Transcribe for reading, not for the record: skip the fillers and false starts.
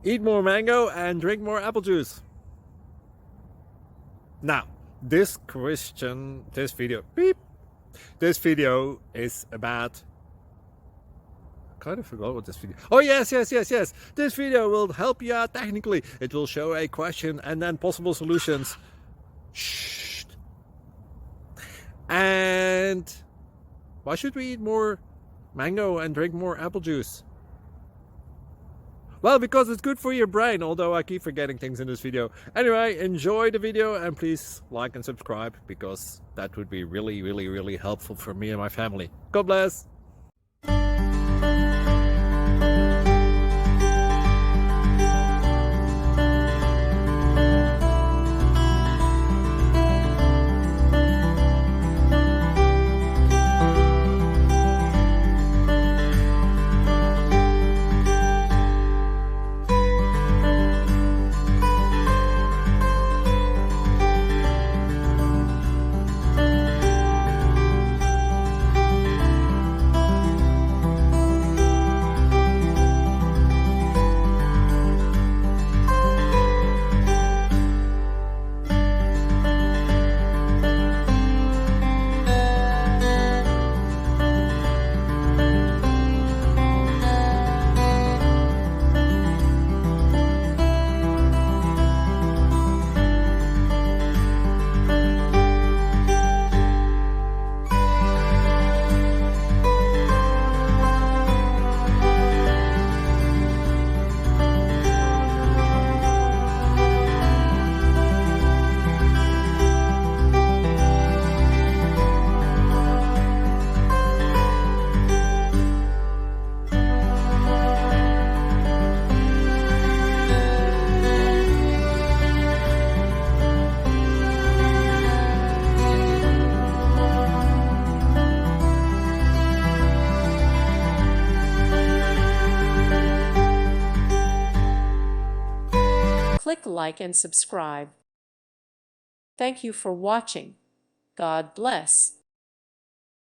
Eat more mango and drink more apple juice. Now, this video is about, I kind of forgot what this video. Oh yes. This video will help you out technically. It will show a question and then possible solutions. Shh. And why should we eat more mango and drink more apple juice? Well, because it's good for your brain, although I keep forgetting things in this video. Anyway, enjoy the video and please like and subscribe, because that would be really helpful for me and my family. God bless! Click like and subscribe. Thank you for watching. God bless.